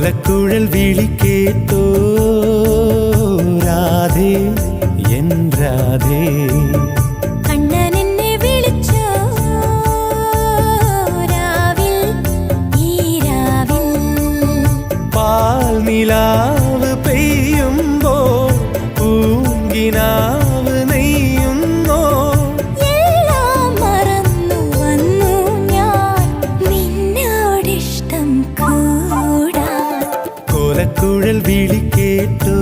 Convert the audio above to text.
കോലക്കുഴൽ വിളി കേട്ടോ രാധേ എൻ രാധേ. കണ്ണൻ എന്നെ വിളിച്ചോ രാവിൽ ഈ രാവിൽ. പാൽ നിലാവ് പെയ്യുമ്പോ പൂങ്കിനാവ് നെയ്യുന്നോ. എല്ലാം മറന്നു വന്നു ഞാൻ നിന്നോടിഷ്ടം കൂടാൻ. കോലക്കുഴൽ വിളി കേട്ടോ